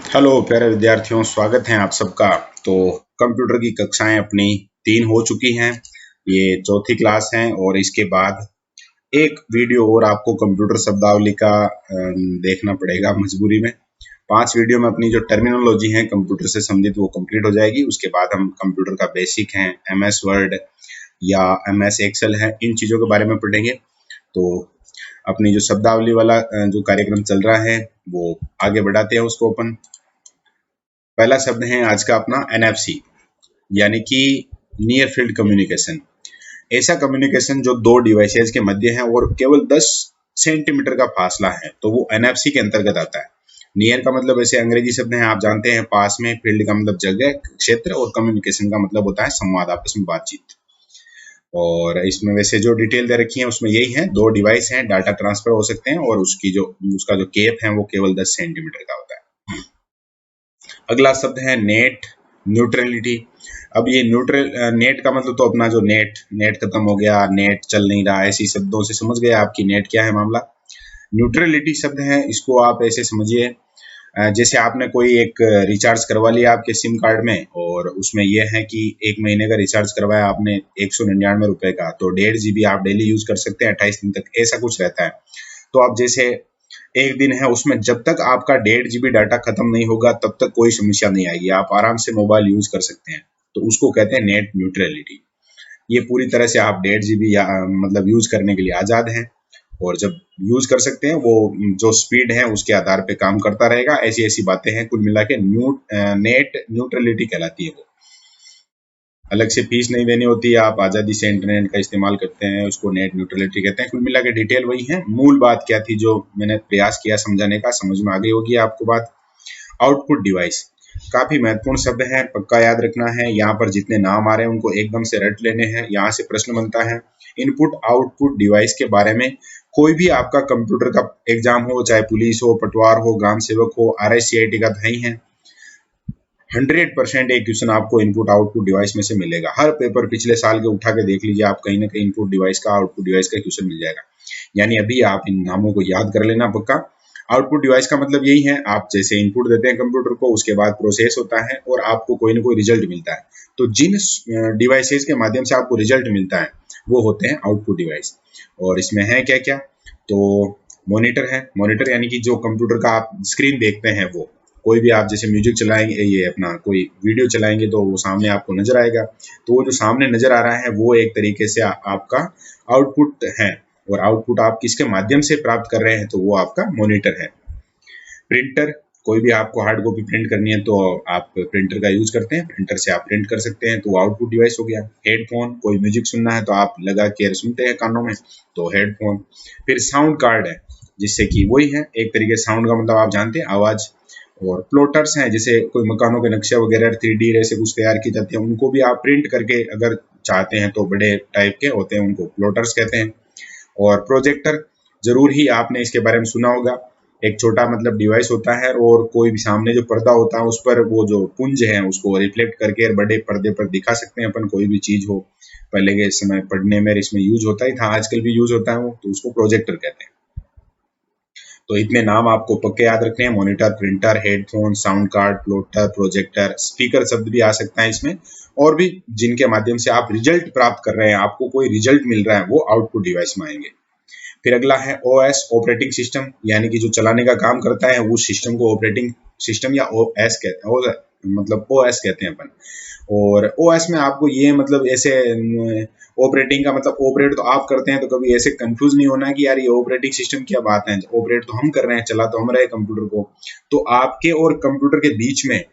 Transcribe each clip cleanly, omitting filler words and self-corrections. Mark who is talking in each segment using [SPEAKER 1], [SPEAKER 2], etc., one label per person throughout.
[SPEAKER 1] Hello प्यारे विद्यार्थियों, स्वागत है आप सबका। तो कंप्यूटर की कक्षाएं अपनी 3 हो चुकी हैं। ये चौथी क्लास है और इसके बाद एक वीडियो और आपको कंप्यूटर शब्दावली का देखना पड़ेगा मजबूरी में। 5 वीडियो में अपनी जो टर्मिनोलॉजी है कंप्यूटर से संबंधित वो कंप्लीट हो जाएगी। उसके बाद हम कंप्यूटर का बेसिक है, MS वर्ड या MS एक्सेल है, इन चीज़ों के बारे में पढ़ेंगे। तो अपनी जो शब्दावली वाला जो कार्यक्रम चल रहा है वो आगे बढ़ाते हैं उसको अपन। पहला शब्द है आज का अपना NFC, यानी कि नियर फील्ड कम्युनिकेशन। ऐसा कम्युनिकेशन जो दो डिवाइसेज के मध्य है और केवल 10 सेंटीमीटर का फासला है, तो वो NFC के अंतर्गत आता है। नियर का मतलब ऐसे अंग्रेजी शब्द है, आप जानते हैं, पास में, फील्ड का मतलब जगह, क्षेत्र, और कम्युनिकेशन का मतलब होता है संवाद, आपस में बातचीत। और इसमें वैसे जो डिटेल दे रखी है उसमें यही है, दो डिवाइस हैं, डाटा ट्रांसफर हो सकते हैं और उसका जो केप है वो केवल 10 सेंटीमीटर का होता है। अगला शब्द है नेट, न्यूट्रलिटी। अब ये नेट का मतलब तो अपना जो नेट खत्म हो गया, नेट चल नहीं रहा, ऐसी शब्दों से समझ गए आपकी नेट क्या है मामला। न्यूट्रलिटी शब्द है, इसको आप ऐसे समझिए जैसे आपने कोई एक रिचार्ज करवा लिया आपके सिम कार्ड में और उसमें यह है कि 1 महीने का रिचार्ज करवाया आपने 199 रुपए का, तो 1.5 GB आप डेली यूज कर सकते हैं 28 दिन तक, ऐसा कुछ रहता है। तो आप जैसे एक दिन है उसमें जब तक आपका 1.5 GB डाटा खत्म नहीं होगा तब तक कोई समस्या नहीं आएगी, आप आराम से मोबाइल यूज कर सकते हैं। तो उसको कहते हैं नेट न्यूट्रलिटी। ये पूरी तरह से आप 1.5 GB या मतलब यूज करने के लिए आजाद हैं और जब यूज कर सकते हैं वो जो स्पीड है उसके आधार पे काम करता रहेगा। ऐसी ऐसी बातें हैं, कुल मिला के नेट न्यूट्रलिटी कहलाती है वो। अलग से फीस नहीं देनी होती है, आप आज़ादी से इंटरनेट का इस्तेमाल करते हैं, उसको नेट न्यूट्रलिटी कहते हैं। कुल मिला के डिटेल वही है। मूल बात क्या थी जो मैंने प्रयास किया समझाने का, समझ में आ गई होगी आपको बात। आउटपुट डिवाइस काफी महत्वपूर्ण शब्द है, पक्का याद रखना है। यहाँ पर जितने नाम आ रहे हैं उनको एकदम से रट लेने हैं। यहाँ से प्रश्न बनता है इनपुट आउटपुट डिवाइस के बारे में। कोई भी आपका कंप्यूटर का एग्जाम हो, चाहे पुलिस हो, पटवार हो, ग्राम सेवक हो, RICIT का है ही है, 100% एक क्वेश्चन आपको इनपुट आउटपुट डिवाइस में से मिलेगा। हर पेपर पिछले साल के उठा के देख लीजिए, आप कहीं ना कहीं इनपुट डिवाइस का, आउटपुट डिवाइस का क्वेश्चन मिल जाएगा। यानी अभी आप इन नामों को याद कर लेना पक्का। आउटपुट डिवाइस का मतलब यही है, आप जैसे इनपुट देते हैं कंप्यूटर को, उसके बाद प्रोसेस होता है और आपको कोई ना कोई रिजल्ट मिलता है। तो जिन डिवाइसेस के माध्यम से आपको रिजल्ट मिलता है वो होते हैं आउटपुट डिवाइस। और इसमें है क्या क्या, तो मॉनिटर है। मॉनिटर यानी कि जो कंप्यूटर का आप स्क्रीन देखते हैं, वो कोई भी आप जैसे म्यूजिक चलाएंगे, ये अपना कोई वीडियो चलाएंगे तो वो सामने आपको नजर आएगा। तो वो जो सामने नजर आ रहा है वो एक तरीके से आपका आउटपुट है। और आउटपुट आप किसके माध्यम से प्राप्त कर रहे हैं, तो वो आपका मॉनिटर है। प्रिंटर, कोई भी आपको हार्ड कॉपी प्रिंट करनी है तो आप प्रिंटर का यूज करते हैं, प्रिंटर से आप प्रिंट कर सकते हैं, तो आउटपुट डिवाइस हो गया। हेडफोन, कोई म्यूजिक सुनना है तो आप लगा के सुनते हैं कानों में, तो हेडफोन। फिर साउंड कार्ड है, जिससे कि वही है एक तरीके से साउंड का मतलब आप जानते हैं, आवाज। और प्लॉटर्स हैं, जैसे कोई मकानों के नक्शे वगैरह 3D से कुछ तैयार की जाती है, उनको भी आप प्रिंट करके अगर चाहते हैं तो बड़े टाइप के होते हैं, उनको प्लॉटर्स कहते हैं। और प्रोजेक्टर, जरूर ही आपने इसके बारे में सुना होगा। एक छोटा मतलब डिवाइस होता है और कोई भी सामने जो पर्दा होता है उस पर वो जो पुंज है उसको रिफ्लेक्ट करके बड़े पर्दे पर दिखा सकते हैं अपन, कोई भी चीज हो। पहले के समय पढ़ने में इसमें यूज होता ही था, आजकल भी यूज होता है वो, तो उसको प्रोजेक्टर कहते हैं। तो इतने नाम आपको पक्के याद रखने हैं, monitor, printer, headphone, sound card, plotter, projector. Speaker शब्द भी आ सकता है इसमें। और भी जिनके माध्यम से आप रिजल्ट प्राप्त कर रहे हैं, आपको कोई रिजल्ट मिल रहा है, वो आउटपुट डिवाइस में आएंगे। फिर अगला है OS, ऑपरेटिंग सिस्टम, यानी कि जो चलाने का काम करता है उस सिस्टम को ऑपरेटिंग सिस्टम या OS कहते हैं, मतलब OS कहते हैं अपन। और OS में आपको ये मतलब ऐसे ऑपरेटिंग का मतलब ऑपरेट तो आप करते हैं, तो कभी ऐसे कंफ्यूज नहीं होना कि यार ये ऑपरेटिंग सिस्टम क्या बात है, ऑपरेट तो हम कर रहे हैं, चला तो हम रहे कंप्यूटर को। तो आपके और कंप्यूटर के बीच में,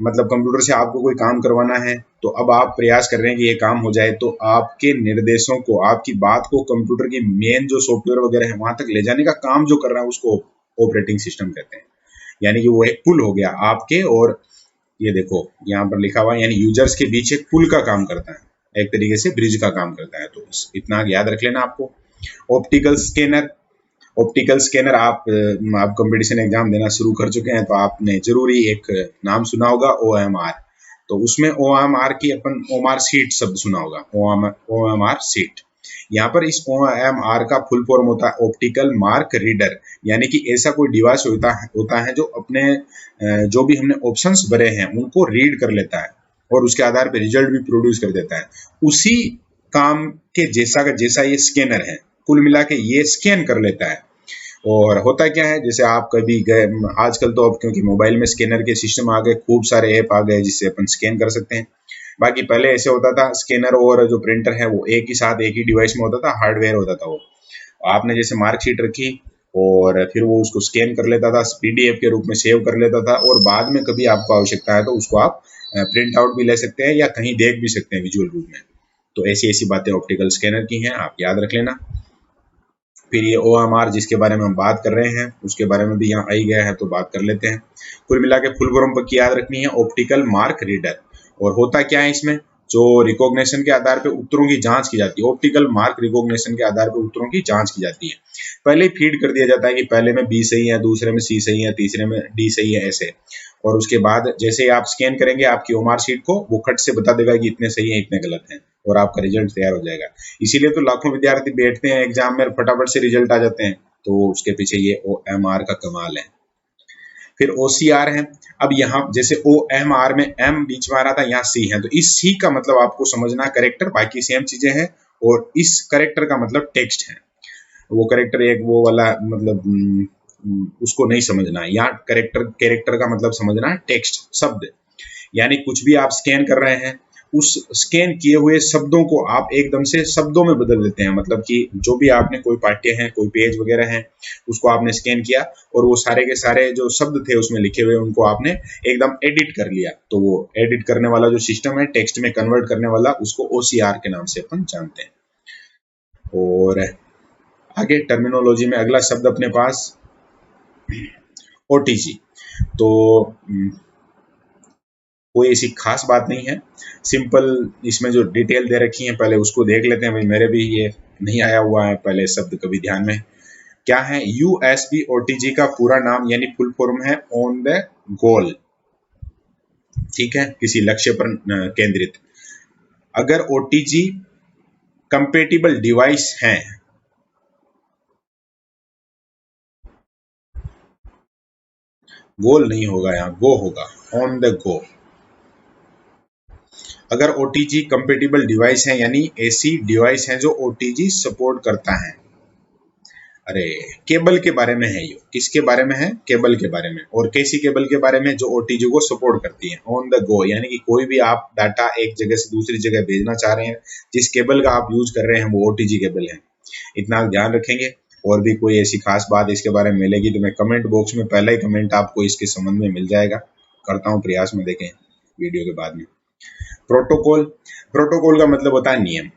[SPEAKER 1] मतलब कंप्यूटर से आपको कोई काम करवाना है तो अब आप प्रयास कर रहे हैं कि ये काम हो जाए, तो आपके निर्देशों को, आपकी बात को कंप्यूटर की मेन जो सॉफ्टवेयर वगैरह है वहां तक ले जाने का काम जो कर रहा है उसको ऑपरेटिंग सिस्टम कहते हैं। यानी कि वो एक पुल हो गया आपके और, ये देखो यहाँ पर लिखा हुआ है, यानी यूजर्स के बीच एक पुल का काम करता है, एक तरीके से ब्रिज का काम करता है। तो इतना याद रख लेना आपको। ऑप्टिकल स्कैनर, ऑप्टिकल स्कैनर आप कंपटीशन एग्जाम देना शुरू कर चुके हैं तो आपने जरूरी एक नाम सुना होगा, OMR। तो उसमें OMR की अपन OMR सीट शब्द सुना होगा, OMR सीट। यहाँ पर इस OMR का फुल फॉर्म होता है ऑप्टिकल मार्क रीडर, यानी कि ऐसा कोई डिवाइस होता है जो अपने जो भी हमने ऑप्शंस भरे हैं उनको रीड कर लेता है और उसके आधार पर रिजल्ट भी प्रोड्यूस कर देता है। उसी काम के जैसा का जैसा ये स्कैनर है, कुल मिला के ये स्कैन कर लेता है। और होता क्या है, जैसे आप कभी गए, आजकल तो अब क्योंकि मोबाइल में स्कैनर के सिस्टम आ गए, खूब सारे ऐप आ गए जिससे अपन स्कैन कर सकते हैं। बाकी पहले ऐसे होता था, स्कैनर और जो प्रिंटर है वो एक ही साथ एक ही डिवाइस में होता था, हार्डवेयर होता था वो। आपने जैसे मार्कशीट रखी और फिर वो उसको स्कैन कर लेता था, PDF के रूप में सेव कर लेता था, और बाद में कभी आपको आवश्यकता है तो उसको आप प्रिंट आउट भी ले सकते हैं या कहीं देख भी सकते हैं विजुअल रूप में। तो ऐसी ऐसी बातें ऑप्टिकल स्कैनर की हैं, आप याद रख लेना। फिर ये OMR जिसके बारे में हम बात कर रहे हैं उसके बारे में भी यहाँ आ ही गया है, तो बात कर लेते हैं। कुल मिला के फुल फॉर्म की याद रखनी है, ऑप्टिकल मार्क रीडर। और होता क्या है इसमें, जो रिकॉग्निशन के आधार पे उत्तरों की जांच की जाती है, ऑप्टिकल मार्क रिकॉग्निशन के आधार पे उत्तरों की जांच की जाती है। पहले फीड कर दिया जाता है कि पहले में B सही है, दूसरे में C सही है, तीसरे में D सही है, ऐसे। और उसके बाद जैसे आप स्कैन करेंगे आपकी OMR शीट को, वो खट से बता देगा कि इतने सही है इतने गलत हैं, और आपका रिजल्ट तैयार हो जाएगा। इसीलिए तो लाखों विद्यार्थी बैठते हैं एग्जाम में, फटाफट से रिजल्ट आ जाते हैं, तो उसके पीछे ये OMR का कमाल है। फिर OCR है। अब यहाँ जैसे OMR में M बीच में आ रहा था, यहाँ C है, तो इस C का मतलब आपको समझना है करेक्टर, बाकी सेम चीजें हैं। और इस करेक्टर का मतलब टेक्स्ट है। वो करेक्टर एक वो वाला मतलब उसको नहीं समझना है। यहाँ कैरेक्टर का मतलब समझना है टेक्स्ट, शब्द। यानी कुछ भी आप स्कैन कर रहे हैं, उस स्कैन किए हुए शब्दों को आप एकदम से शब्दों में बदल देते हैं। मतलब कि जो भी आपने कोई पाठ्य है, कोई पेज वगैरह है, उसको आपने स्कैन किया और वो सारे के सारे जो शब्द थे उसमें लिखे हुए उनको आपने एकदम एडिट कर लिया। तो वो एडिट करने वाला जो सिस्टम है, टेक्स्ट में कन्वर्ट करने वाला, उसको OCR के नाम से अपन जानते हैं। और आगे टर्मिनोलॉजी में अगला शब्द अपने पास OTG। तो कोई ऐसी खास बात नहीं है, सिंपल इसमें जो डिटेल दे रखी है पहले उसको देख लेते हैं। भाई मेरे भी ये नहीं आया हुआ है पहले शब्द कभी ध्यान में। क्या है, USB OTG का पूरा नाम यानी फुल फॉर्म है ऑन द गोल। ठीक है, किसी लक्ष्य पर केंद्रित। अगर OTG कंपेटिबल डिवाइस है, गोल नहीं होगा, यहाँ गो होगा, ऑन द गो। अगर OTG कंपेटिबल डिवाइस है यानी ऐसी डिवाइस है जो OTG सपोर्ट करता है। अरे केबल के बारे में है, ये किसके बारे में है, केबल के बारे में। और कैसी केबल के बारे में, जो OTG को सपोर्ट करती है। ऑन द गो यानी कि कोई भी आप डाटा एक जगह से दूसरी जगह भेजना चाह रहे हैं, जिस केबल का आप यूज कर रहे हैं वो OTG केबल है। इतना ध्यान रखेंगे। और भी कोई ऐसी खास बात इसके बारे में मिलेगी तो मैं कमेंट बॉक्स में पहला ही कमेंट आपको इसके संबंध में मिल जाएगा। करता हूँ प्रयास में, देखें वीडियो के बाद में। प्रोटोकॉल, प्रोटोकॉल का मतलब होता है नियम।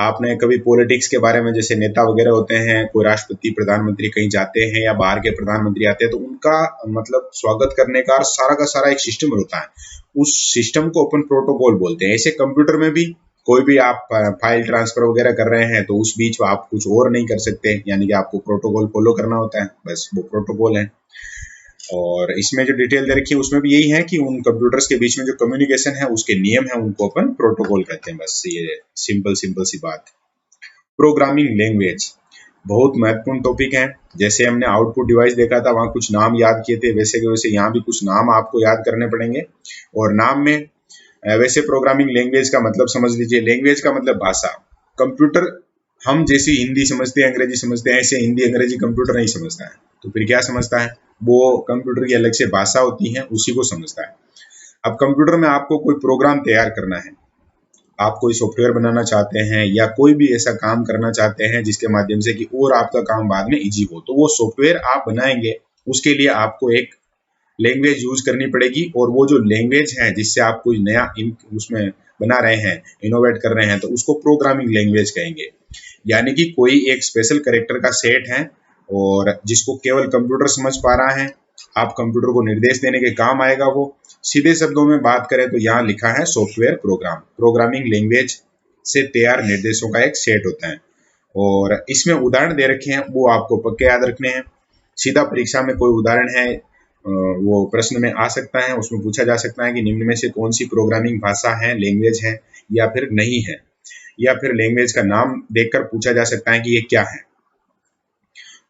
[SPEAKER 1] आपने कभी पॉलिटिक्स के बारे में, जैसे नेता वगैरह होते हैं, कोई राष्ट्रपति प्रधानमंत्री कहीं जाते हैं या बाहर के प्रधानमंत्री आते हैं, तो उनका मतलब स्वागत करने का सारा एक सिस्टम होता है। उस सिस्टम को अपन प्रोटोकॉल बोलते हैं। ऐसे कंप्यूटर में भी कोई भी आप फाइल ट्रांसफर वगैरह कर रहे हैं तो उस बीच आप कुछ और नहीं कर सकते, यानी कि आपको प्रोटोकॉल फॉलो करना होता है, बस वो प्रोटोकॉल है। और इसमें जो डिटेल दे रखी है उसमें भी यही है कि उन कंप्यूटर्स के बीच में जो कम्युनिकेशन है उसके नियम है, उनको अपन प्रोटोकॉल कहते हैं। बस ये सिंपल सी बात। प्रोग्रामिंग लैंग्वेज बहुत महत्वपूर्ण टॉपिक है। जैसे हमने आउटपुट डिवाइस देखा था, वहां कुछ नाम याद किए थे, वैसे के वैसे यहाँ भी कुछ नाम आपको याद करने पड़ेंगे। और नाम में वैसे प्रोग्रामिंग लैंग्वेज का मतलब समझ लीजिए, लैंग्वेज का मतलब भाषा। कंप्यूटर हम जैसी हिंदी समझते हैं, अंग्रेजी समझते हैं, ऐसे हिंदी अंग्रेजी कंप्यूटर नहीं समझता है। तो फिर क्या समझता है, वो कंप्यूटर की अलग से भाषा होती है, उसी को समझता है। अब कंप्यूटर में आपको कोई प्रोग्राम तैयार करना है, आप कोई सॉफ्टवेयर बनाना चाहते हैं या कोई भी ऐसा काम करना चाहते हैं जिसके माध्यम से कि और आपका काम बाद में इजी हो, तो वो सॉफ्टवेयर आप बनाएंगे, उसके लिए आपको एक लैंग्वेज यूज करनी पड़ेगी। और वो जो लैंग्वेज है जिससे आप कोई नया उसमें बना रहे हैं, इनोवेट कर रहे हैं, तो उसको प्रोग्रामिंग लैंग्वेज कहेंगे। यानी कि कोई एक स्पेशल कैरेक्टर का सेट है और जिसको केवल कंप्यूटर समझ पा रहा है, आप कंप्यूटर को निर्देश देने के काम आएगा वो। सीधे शब्दों में बात करें तो यहाँ लिखा है सॉफ्टवेयर प्रोग्राम, प्रोग्रामिंग लैंग्वेज से तैयार निर्देशों का एक सेट होता है। और इसमें उदाहरण दे रखे हैं, वो आपको पक्के याद रखने हैं। सीधा परीक्षा में कोई उदाहरण है वो प्रश्न में आ सकता है, उसमें पूछा जा सकता है कि निम्न में से कौन सी प्रोग्रामिंग भाषा है, लैंग्वेज है या फिर नहीं है। या फिर लैंग्वेज का नाम देखकर पूछा जा सकता है कि ये क्या है।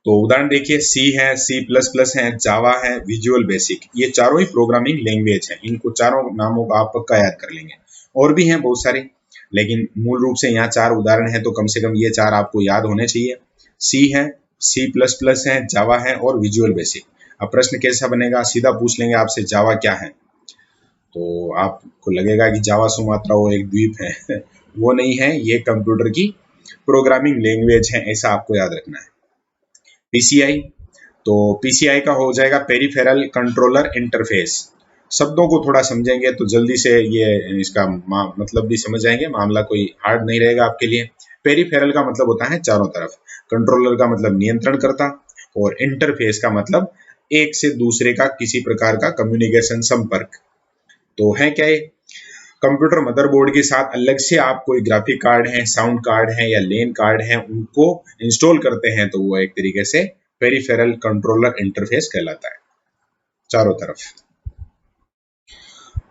[SPEAKER 1] तो उदाहरण देखिए, सी है, C++ है, जावा है, विजुअल बेसिक, ये चारों ही प्रोग्रामिंग लैंग्वेज हैं। इनको चारों नामों का आप पक्का याद कर लेंगे। और भी हैं बहुत सारी, लेकिन मूल रूप से यहाँ 4 उदाहरण हैं, तो कम से कम ये 4 आपको याद होने चाहिए। सी है, C++ है, जावा है और विजुअल बेसिक। अब प्रश्न कैसा बनेगा, सीधा पूछ लेंगे आपसे जावा क्या है, तो आपको लगेगा कि जावा सुमात्रा वो एक द्वीप है वो नहीं है, ये कंप्यूटर की प्रोग्रामिंग लैंग्वेज है, ऐसा आपको याद रखना है। पीसीआई, तो पीसीआई का हो जाएगा पेरिफेरल कंट्रोलर इंटरफेस। शब्दों को थोड़ा समझेंगे तो जल्दी से ये इसका मतलब भी समझ जाएंगे, मामला कोई हार्ड नहीं रहेगा आपके लिए। पेरिफेरल का मतलब होता है चारों तरफ, कंट्रोलर का मतलब नियंत्रण करता, और इंटरफेस का मतलब एक से दूसरे का किसी प्रकार का कम्युनिकेशन, संपर्क। तो है क्या ये, कंप्यूटर मदरबोर्ड के साथ अलग से आप कोई ग्राफिक कार्ड है, साउंड कार्ड है या लेन कार्ड है, उनको इंस्टॉल करते हैं, तो वो एक तरीके से पेरिफेरल कंट्रोलर इंटरफेस कहलाता है चारों तरफ।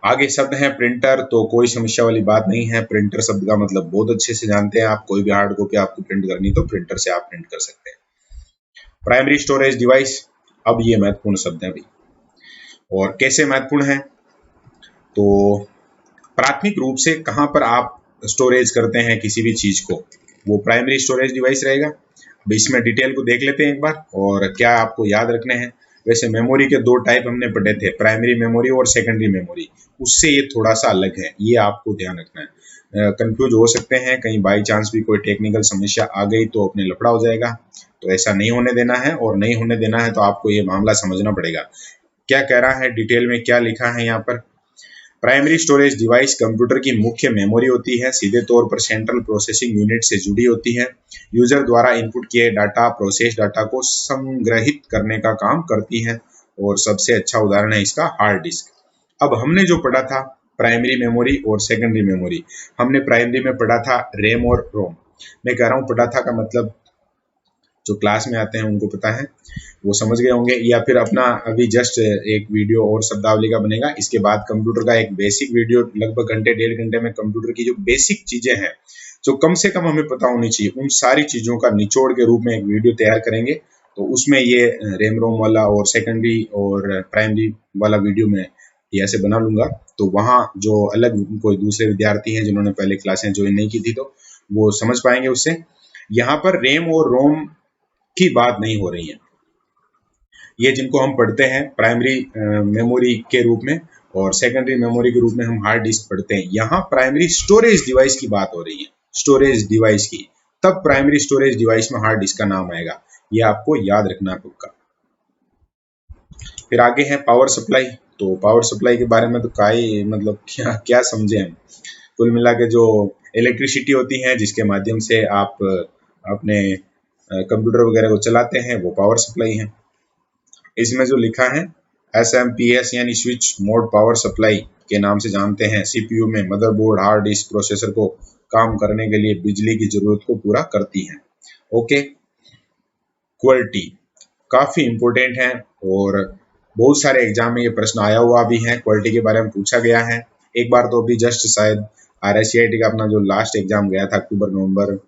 [SPEAKER 1] आगे शब्द है प्रिंटर, तो कोई समस्या वाली बात नहीं है। प्रिंटर शब्द का मतलब बहुत अच्छे से जानते हैं आप, कोई भी हार्ड कॉपी आपको प्रिंट करनी तो प्रिंटर से आप प्रिंट कर सकते हैं। प्राइमरी स्टोरेज डिवाइस, अब ये महत्वपूर्ण शब्द है अभी, और कैसे महत्वपूर्ण है, तो प्राथमिक रूप से कहाँ पर आप स्टोरेज करते हैं किसी भी चीज को, वो प्राइमरी स्टोरेज डिवाइस रहेगा। अब इसमें डिटेल को देख लेते हैं एक बार, और क्या आपको याद रखने हैं। वैसे मेमोरी के 2 टाइप हमने पढ़े थे, प्राइमरी मेमोरी और सेकेंडरी मेमोरी, उससे ये थोड़ा सा अलग है, ये आपको ध्यान रखना है। कंफ्यूज हो सकते हैं, कहीं बाई चांस भी कोई टेक्निकल समस्या आ गई तो अपने लफड़ा हो जाएगा, तो ऐसा नहीं होने देना है, और नहीं होने देना है तो आपको ये मामला समझना पड़ेगा क्या कह रहा है, डिटेल में क्या लिखा है यहाँ पर। प्राइमरी स्टोरेज डिवाइस कंप्यूटर की मुख्य मेमोरी होती है, सीधे तौर पर सेंट्रल प्रोसेसिंग यूनिट से जुड़ी होती है। यूजर द्वारा इनपुट किए डाटा, प्रोसेस डाटा को संग्रहित करने का काम करती है, और सबसे अच्छा उदाहरण है इसका हार्ड डिस्क। अब हमने जो पढ़ा था प्राइमरी मेमोरी और सेकेंडरी मेमोरी, हमने प्राइमरी में पढ़ा था रैम और रोम। मैं कह रहा हूँ पढ़ा था का मतलब जो क्लास में आते हैं उनको पता है, वो समझ गए होंगे, या फिर अपना अभी जस्ट एक वीडियो और शब्दावली का बनेगा, इसके बाद कंप्यूटर का एक बेसिक वीडियो लगभग घंटे 1.5 घंटे में कंप्यूटर की जो बेसिक चीजें हैं जो कम से कम हमें पता होनी चाहिए, उन सारी चीजों का निचोड़ के रूप में एक वीडियो तैयार करेंगे। तो उसमें ये रैम रोम वाला और सेकेंडरी और प्राइमरी वाला वीडियो में ये ऐसे बना लूंगा, तो वहाँ जो अलग कोई दूसरे विद्यार्थी हैं जिन्होंने पहले क्लासें ज्वाइन नहीं की थी तो वो समझ पाएंगे उससे। यहाँ पर रैम और रोम की बात नहीं हो रही है, ये जिनको हम पढ़ते हैं प्राइमरी मेमोरी के रूप में और सेकेंडरी मेमोरी के रूप में हम हार्ड डिस्क पढ़ते हैं, यहाँ प्राइमरी स्टोरेज डिवाइस की बात हो रही है, स्टोरेज डिवाइस की, तब प्राइमरी स्टोरेज डिवाइस में हार्ड डिस्क का नाम आएगा, ये आपको याद रखना है पक्का। फिर आगे है पावर सप्लाई, तो पावर सप्लाई के बारे में तो मतलब क्या क्या समझे हम, कुल मिला के जो इलेक्ट्रिसिटी होती है जिसके माध्यम से आप अपने कंप्यूटर वगैरह को चलाते हैं, वो पावर सप्लाई है। इसमें जो लिखा है SMPS यानी स्विच मोड पावर सप्लाई के नाम से जानते हैं, सीपीयू में मदरबोर्ड, हार्ड डिस्क, प्रोसेसर को काम करने के लिए बिजली की जरूरत को पूरा करती हैं। ओके, क्वालिटी काफी इंपॉर्टेंट है, और बहुत सारे एग्जाम में ये प्रश्न आया हुआ भी है, क्वालिटी के बारे में पूछा गया है। एक बार तो अभी जस्ट शायद RSCIT का अपना जो लास्ट एग्जाम गया था अक्टूबर नवंबर,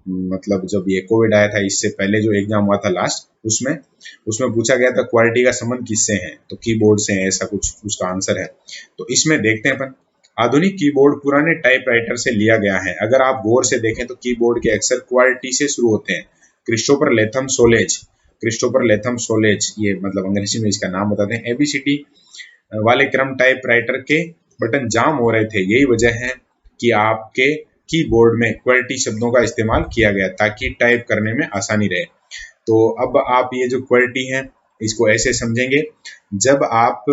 [SPEAKER 1] मतलब जब ये कोविड आया था इससे पहले जो एग्जाम हुआ था लास्ट, उसमें पूछा गया था क्वालिटी का संबंध किससे है, तो कीबोर्ड से है, ऐसा कुछ उसका आंसर है। तो इसमें देखते हैं अपन, आधुनिक कीबोर्ड पुराने टाइपराइटर से लिया गया है। अगर आप गौर से देखें तो कीबोर्ड के अक्षर क्वालिटी से शुरू होते हैं। क्रिस्टोफर लेथम सोलेज, ये मतलब अंग्रेजी में इसका नाम बताते हैं। ABCD वाले क्रम टाइपराइटर के बटन जाम हो रहे थे, यही वजह है कि आपके कीबोर्ड में क्वालिटी शब्दों का इस्तेमाल किया गया ताकि टाइप करने में आसानी रहे। तो अब आप ये जो क्वालिटी है इसको ऐसे समझेंगे, जब आप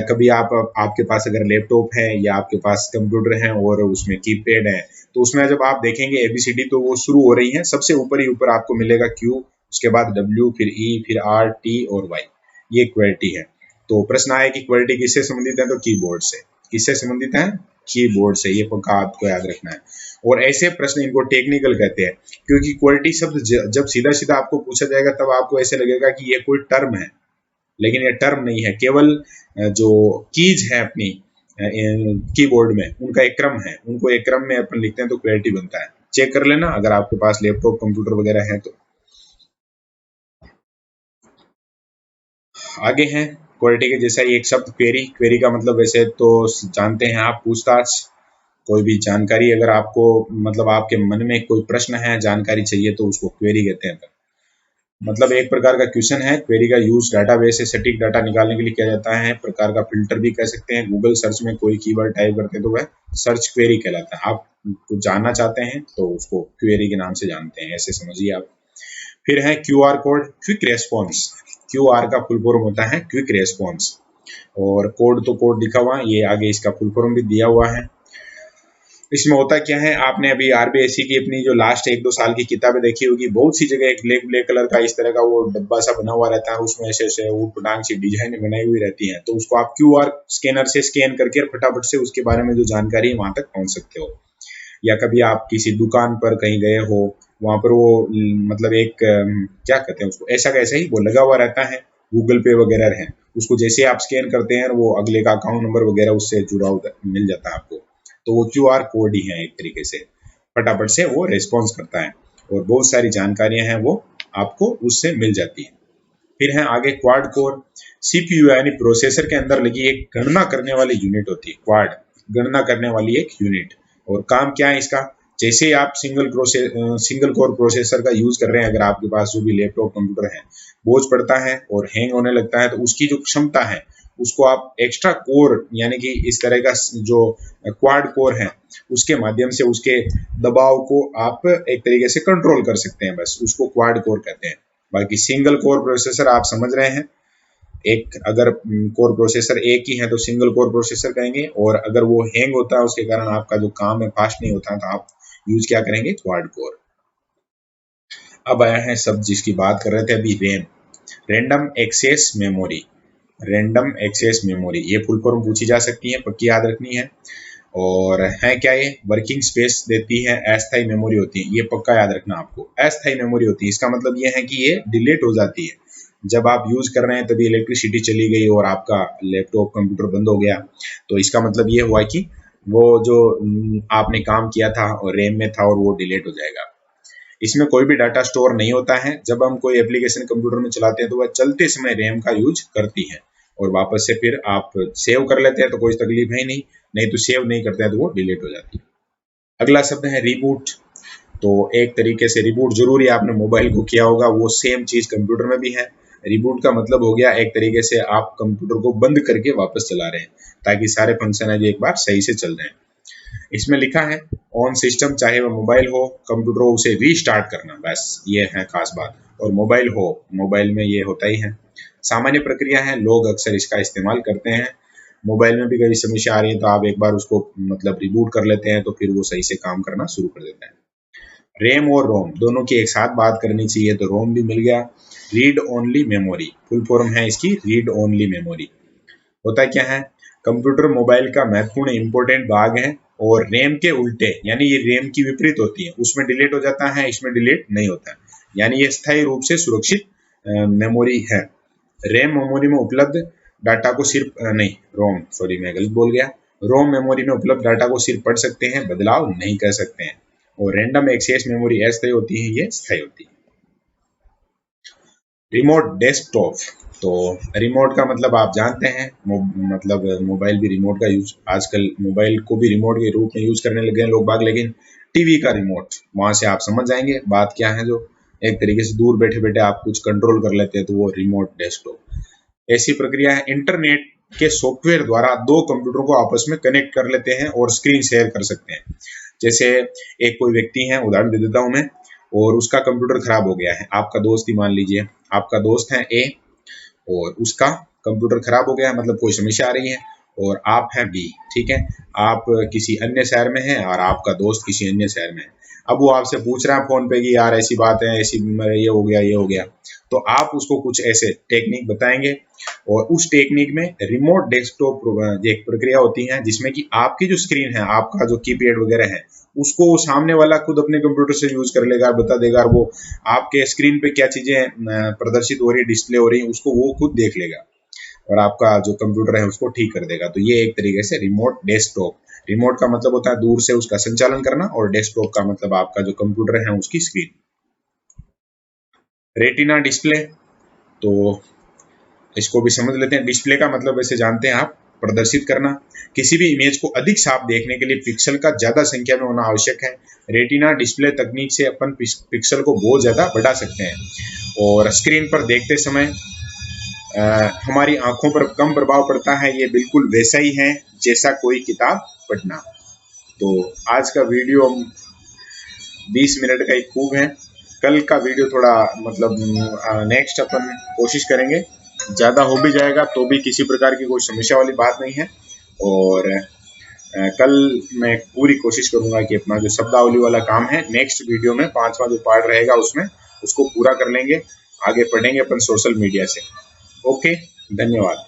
[SPEAKER 1] कभी आपके पास अगर लैपटॉप है या आपके पास कंप्यूटर है और उसमें कीपैड है, तो उसमें जब आप देखेंगे ABCD तो वो शुरू हो रही है, सबसे ऊपर ही ऊपर आपको मिलेगा Q, उसके बाद W, फिर E, फिर R, T और Y, ये क्वालिटी है। तो प्रश्न आया कि क्वालिटी किससे संबंधित है, तो कीबोर्ड से। किससे संबंधित है, कीबोर्ड से, ये पक्का आपको याद रखना है। और ऐसे प्रश्न इनको टेक्निकल कहते हैं, क्योंकि क्वालिटी शब्द जब सीधा सीधा आपको पूछा जाएगा तब आपको ऐसे लगेगा कि ये कोई टर्म है, लेकिन ये टर्म नहीं है, केवल जो कीज है अपनी कीबोर्ड में उनका एक क्रम है, उनको एक क्रम में अपन लिखते हैं तो क्वालिटी बनता है। चेक कर लेना अगर आपके पास लैपटॉप कंप्यूटर वगैरह है तो। आगे है क्वेरी के जैसा ही एक शब्द क्वेरी। क्वेरी का मतलब वैसे तो जानते हैं आप, पूछताछ। कोई भी जानकारी अगर आपको मतलब आपके मन में कोई प्रश्न है, जानकारी चाहिए, तो उसको क्वेरी कहते हैं। मतलब एक प्रकार का क्वेश्चन है। क्वेरी का यूज डाटाबेस से सटीक डाटा निकालने के लिए किया जाता है। प्रकार का फिल्टर भी कह सकते हैं। गूगल सर्च में कोई कीवर्ड टाइप करते हैं तो वह सर्च क्वेरी कहलाता है। आप कुछ जानना चाहते हैं तो उसको क्वेरी के नाम से जानते हैं, ऐसे समझिए आप। फिर है QR code, quick response. QR का फुल फॉर्म होता है क्विक रेस्पॉन्स, और कोड तो कोड लिखा हुआ है, ये आगे इसका फुल फॉर्म भी दिया हुआ है। इसमें होता क्या है, आपने अभी आरबीएससी की अपनी जो लास्ट 1-2 साल की किताबें देखी होगी, बहुत सी जगह एक ब्लैक ब्लैक कलर का इस तरह का वो डब्बा सा बना हुआ रहता है, उसमें ऐसे ऐसे ऊट पटांग सी डिजाइन बनाई हुई रहती है, तो उसको आप क्यूआर स्कैनर से स्कैन करके फटाफट से उसके बारे में जो जानकारी है वहां तक पहुंच सकते हो। या कभी आप किसी दुकान पर कहीं गए हो, वहां पर वो मतलब एक क्या कहते हैं उसको, ऐसा का ऐसा ही वो लगा हुआ रहता है, गूगल पे वगैरह है, उसको जैसे आप स्कैन करते हैं वो अगले का अकाउंट नंबर वगैरह उससे जुड़ा हुआ मिल जाता है आपको, तो वो क्यूआर कोड ही है एक तरीके से, फटाफट से वो रिस्पॉन्स करता है और बहुत सारी जानकारियां हैं वो आपको उससे मिल जाती है। फिर है आगे क्वाड कोर। सीपीयू यानी प्रोसेसर के अंदर लगी एक गणना करने वाली यूनिट होती है, क्वाड, गणना करने वाली एक यूनिट। और काम क्या है इसका, जैसे आप सिंगल कोर प्रोसेसर का यूज कर रहे हैं, अगर आपके पास जो भी लैपटॉप कंप्यूटर है बोझ पड़ता है और हैंग होने लगता है, तो उसकी जो क्षमता है उसको आप एक्स्ट्रा कोर यानी कि इस तरह का जो क्वाड कोर है उसके माध्यम से उसके दबाव को आप एक तरीके से कंट्रोल कर सकते हैं, बस उसको क्वाड कोर कहते हैं। बाकी सिंगल कोर प्रोसेसर आप समझ रहे हैं, एक अगर कोर प्रोसेसर एक ही है तो सिंगल कोर प्रोसेसर कहेंगे, और अगर वो हैंग होता है उसके कारण आपका जो काम है फास्ट नहीं होता तो आप यूज क्या करेंगे, क्वाड कोर। अब आया है शब्द जिसकी बात कर रहे थे अभी, RAM, random access memory. Random access memory, ये फुल फॉर्म पूछी जा सकती है, पक्की याद रखनी है। और है क्या, ये वर्किंग स्पेस देती है, अस्थायी मेमोरी होती है, ये पक्का याद रखना आपको, अस्थायी मेमोरी होती है। इसका मतलब ये है कि ये डिलीट हो जाती है, जब आप यूज कर रहे हैं तभी इलेक्ट्रिसिटी चली गई और आपका लैपटॉप कंप्यूटर बंद हो गया, तो इसका मतलब ये हुआ कि वो जो आपने काम किया था और रैम में था और वो डिलीट हो जाएगा। इसमें कोई भी डाटा स्टोर नहीं होता है, जब हम कोई एप्लीकेशन कंप्यूटर में चलाते हैं तो वह चलते समय रैम का यूज करती है और वापस से फिर आप सेव कर लेते हैं तो कोई तकलीफ है नहीं, नहीं तो सेव नहीं करते हैं तो वो डिलीट हो जाती है। अगला शब्द है रिबूट। तो एक तरीके से रिबूट जरूरी आपने मोबाइल को किया होगा, वो सेम चीज कंप्यूटर में भी है। रिबूट का मतलब हो गया एक तरीके से आप कंप्यूटर को बंद करके वापस चला रहे हैं ताकि सारे फंक्शन है जो एक बार सही से चल रहे हैं। इसमें लिखा है ऑन सिस्टम, चाहे वह मोबाइल हो कंप्यूटर हो, उसे रीस्टार्ट करना, बस ये है खास बात। और मोबाइल हो, मोबाइल में ये होता ही है। सामान्य प्रक्रिया है, लोग अक्सर इसका इस्तेमाल करते हैं। मोबाइल में भी कभी समस्या आ रही है तो आप एक बार उसको मतलब रिबूट कर लेते हैं तो फिर वो सही से काम करना शुरू कर देता है। रैम और रोम दोनों की एक साथ बात करनी चाहिए, तो रोम भी मिल गया। Read only memory, full form है इसकी रीड ओनली मेमोरी। होता क्या है, कंप्यूटर मोबाइल का महत्वपूर्ण इंपॉर्टेंट भाग है और रैम के उल्टे, यानी ये रैम की विपरीत होती है, उसमें डिलीट हो जाता है, इसमें डिलीट नहीं होता है, यानी ये स्थायी रूप से सुरक्षित मेमोरी है। रैम मेमोरी में उपलब्ध डाटा को सिर्फ नहीं, रोम, सॉरी मैं गलत बोल गया, रोम मेमोरी में उपलब्ध डाटा को सिर्फ पढ़ सकते हैं, बदलाव नहीं कर सकते हैं। और रैंडम एक्सेस मेमोरी अस्थायी होती है, ये स्थायी होती है। रिमोट डेस्कटॉप, तो रिमोट का मतलब आप जानते हैं, मतलब मोबाइल भी रिमोट का यूज, आजकल मोबाइल को भी रिमोट के रूप में यूज करने लगे हैं लोग बाग, लेकिन टीवी का रिमोट, वहां से आप समझ जाएंगे बात क्या है, जो एक तरीके से दूर बैठे बैठे आप कुछ कंट्रोल कर लेते हैं, तो वो रिमोट डेस्कटॉप। ऐसी प्रक्रिया है, इंटरनेट के सॉफ्टवेयर द्वारा दो कंप्यूटर को आपस में कनेक्ट कर लेते हैं और स्क्रीन शेयर कर सकते हैं। जैसे एक कोई व्यक्ति है, उदाहरण दे देता हूं मैं, और उसका कंप्यूटर खराब हो गया है, आपका दोस्त ही मान लीजिए, आपका दोस्त है ए और उसका कंप्यूटर खराब हो गया है, मतलब कोई समस्या आ रही है, और आप हैं बी, ठीक है, आप किसी अन्य शहर में हैं और आपका दोस्त किसी अन्य शहर में है। अब वो आपसे पूछ रहा है फोन पे कि यार ऐसी बात है, ऐसी ये हो गया, ये हो गया, तो आप उसको कुछ ऐसे टेक्निक बताएंगे और उस टेक्निक में रिमोट डेस्कटॉप एक प्रक्रिया होती है जिसमें कि आपकी जो स्क्रीन है, आपका जो कीपैड वगैरह है, उसको सामने वाला खुद अपने कंप्यूटर से यूज कर लेगा, बता देगा, और वो आपके स्क्रीन पे क्या चीजें प्रदर्शित हो रही है, डिस्प्ले हो रही है, उसको वो खुद देख लेगा और आपका जो कंप्यूटर है उसको ठीक कर देगा। तो ये एक तरीके से रिमोट डेस्कटॉप रिमोट का मतलब होता है दूर से उसका संचालन करना, और डेस्कटॉप का मतलब आपका जो कंप्यूटर है उसकी स्क्रीन। रेटिना डिस्प्ले, तो इसको भी समझ लेते हैं। डिस्प्ले का मतलब वैसे जानते हैं आप, प्रदर्शित करना। किसी भी इमेज को अधिक साफ देखने के लिए पिक्सल का ज्यादा संख्या में होना आवश्यक है। रेटिना डिस्प्ले तकनीक से अपन पिक्सल को बहुत ज्यादा बढ़ा सकते हैं और स्क्रीन पर देखते समय हमारी आंखों पर कम प्रभाव पड़ता है। ये बिल्कुल वैसा ही है जैसा कोई किताब पढ़ना। तो आज का वीडियो 20 मिनट का ही खूब है। कल का वीडियो थोड़ा मतलब नेक्स्ट अपन कोशिश करेंगे, ज़्यादा हो भी जाएगा तो भी किसी प्रकार की कोई समस्या वाली बात नहीं है। और कल मैं पूरी कोशिश करूंगा कि अपना जो शब्दावली वाला काम है नेक्स्ट वीडियो में 5वां जो पार्ट रहेगा उसमें उसको पूरा कर लेंगे। आगे पढ़ेंगे अपन सोशल मीडिया से। ओके, धन्यवाद।